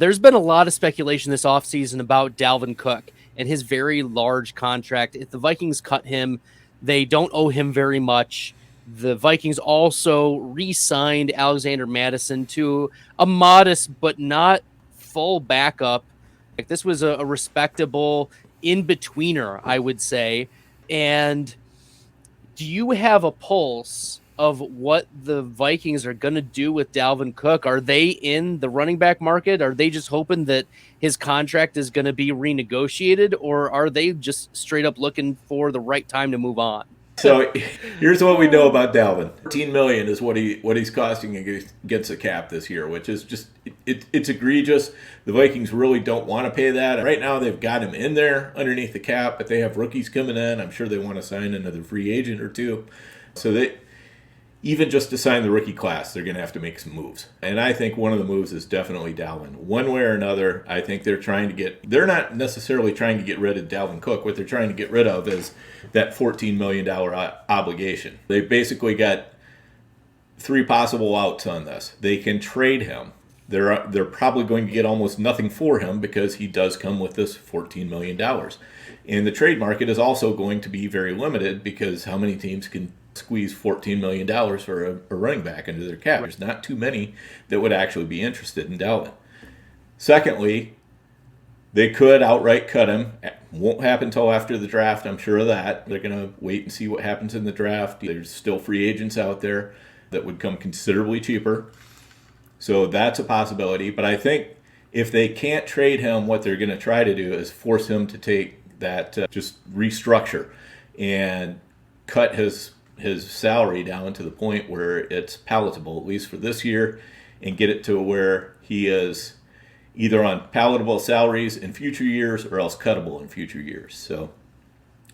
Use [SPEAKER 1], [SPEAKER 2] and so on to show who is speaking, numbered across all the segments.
[SPEAKER 1] There's been a lot of speculation this offseason about Dalvin Cook and his very large contract. If the Vikings cut him, they don't owe him very much. The Vikings also re-signed Alexander Mattison to a modest but not full backup. Like, this was a respectable in-betweener, I would say. And do you have a pulse of what the Vikings are going to do with Dalvin Cook? Are they in the running back market? Are they just hoping that his contract is going to be renegotiated, or are they just straight up looking for the right time to move on?
[SPEAKER 2] So here's what we know about Dalvin. $14 million is what he's costing against the cap this year, which is just it's egregious. The Vikings really don't want to pay that. Right now they've got him in there underneath the cap, but they have rookies coming in. I'm sure they want to sign another free agent or two. So they even just to sign the rookie class, they're going to have to make some moves. And I think one of the moves is definitely Dalvin. One way or another, I think they're not necessarily trying to get rid of Dalvin Cook. What they're trying to get rid of is that $14 million obligation. They basically got three possible outs on this. They can trade him. They're probably going to get almost nothing for him because he does come with this $14 million. And the trade market is also going to be very limited because how many teams can squeeze $14 million for a running back into their cap? There's not too many that would actually be interested in Dalvin. Secondly, they could outright cut him. Won't happen until after the draft, I'm sure of that. They're going to wait and see what happens in the draft. There's still free agents out there that would come considerably cheaper. So that's a possibility. But I think if they can't trade him, what they're going to try to do is force him to take that, just restructure and cut his salary down to the point where it's palatable, at least for this year, and get it to where he is either on palatable salaries in future years or else cuttable in future years. So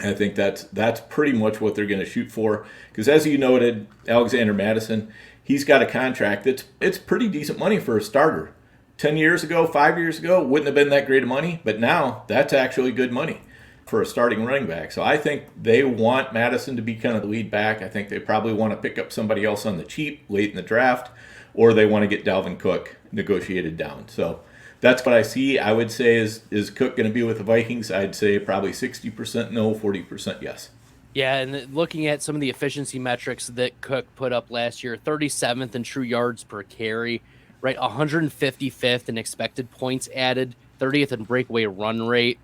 [SPEAKER 2] I think that's pretty much what they're going to shoot for. Because as you noted, Alexander Mattison, he's got a contract it's pretty decent money for a starter. 10 years ago, 5 years ago, wouldn't have been that great of money, but now that's actually good money for a starting running back. So I think they want Mattison to be kind of the lead back. I think they probably want to pick up somebody else on the cheap late in the draft, or they want to get Dalvin Cook negotiated down. So that's what I see. I would say is Cook going to be with the Vikings? I'd say probably 60% no, 40% yes.
[SPEAKER 1] Yeah, and looking at some of the efficiency metrics that Cook put up last year, 37th in true yards per carry, right? 155th in expected points added, 30th in breakaway run rate.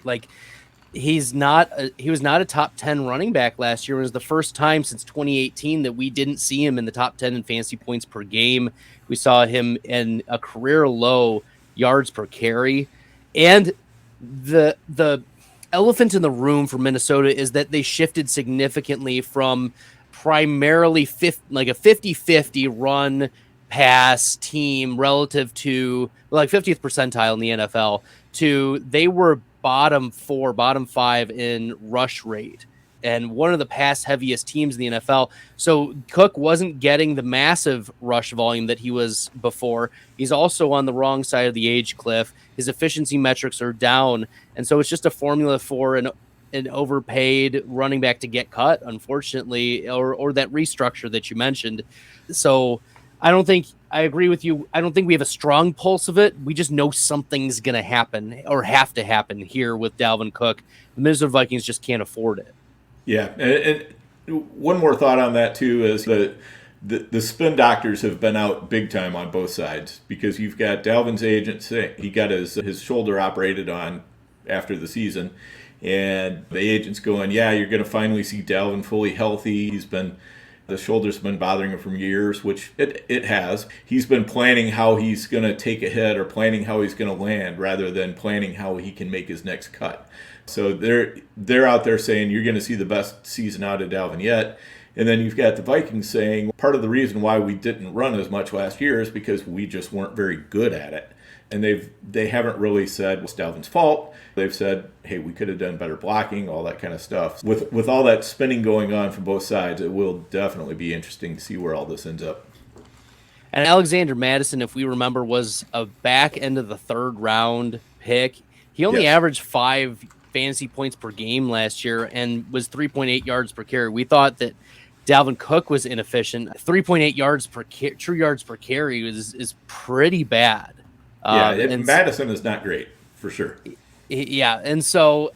[SPEAKER 1] Like, he was not a top 10 running back last year. It was the first time since 2018 that we didn't see him in the top 10 in fantasy points per game. We saw him in a career low yards per carry. And the elephant in the room for Minnesota is that they shifted significantly from primarily a 50-50 run pass team relative to like 50th percentile in the NFL to they were bottom 5 in rush rate and one of the pass heaviest teams in the NFL. So Cook wasn't getting the massive rush volume that he was before. He's also on the wrong side of the age cliff. His efficiency metrics are down. And so it's just a formula for an overpaid running back to get cut, unfortunately, or that restructure that you mentioned. So I agree with you. I don't think we have a strong pulse of it. We just know something's going to happen or have to happen here with Dalvin Cook. The Minnesota Vikings just can't afford it.
[SPEAKER 2] Yeah, and one more thought on that too is the spin doctors have been out big time on both sides because you've got Dalvin's agent saying he got his shoulder operated on after the season, and the agent's going, yeah, you're going to finally see Dalvin fully healthy. The shoulder's been bothering him for years, which it has. He's been planning how he's going to take a hit or planning how he's going to land rather than planning how he can make his next cut. So they're out there saying you're going to see the best season out of Dalvin yet. And then you've got the Vikings saying part of the reason why we didn't run as much last year is because we just weren't very good at it. And they haven't really said it's Dalvin's fault. They've said, hey, we could have done better blocking, all that kind of stuff. With all that spinning going on from both sides, it will definitely be interesting to see where all this ends up.
[SPEAKER 1] And Alexander Mattison, if we remember, was a back end of the third round pick. He only averaged 5 fantasy points per game last year and was 3.8 yards per carry. We thought that Dalvin Cook was inefficient. 3.8 yards per true yards per carry is pretty bad. And
[SPEAKER 2] Madison is not great for sure.
[SPEAKER 1] yeah, and so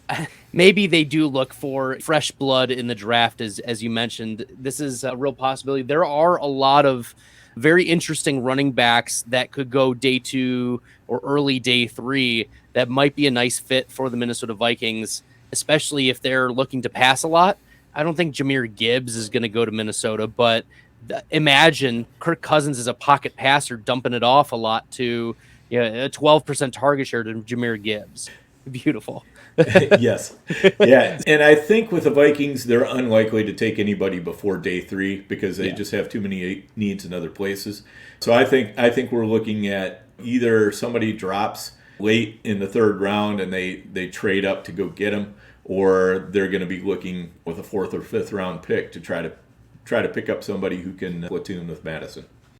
[SPEAKER 1] maybe they do look for fresh blood in the draft, as you mentioned. This is a real possibility. There are a lot of very interesting running backs that could go day 2 or early day 3 that might be a nice fit for the Minnesota Vikings, especially if they're looking to pass a lot. I don't think Jahmyr Gibbs is going to go to Minnesota, but imagine Kirk Cousins as a pocket passer dumping it off a lot to a 12% target share to Jahmyr Gibbs. Beautiful.
[SPEAKER 2] Yes. Yeah. And I think with the Vikings, they're unlikely to take anybody before day 3 because they just have too many needs in other places. So I think we're looking at either somebody drops late in the 3rd round and they trade up to go get him, or they're going to be looking with a 4th or 5th round pick to try to pick up somebody who can platoon with Madison.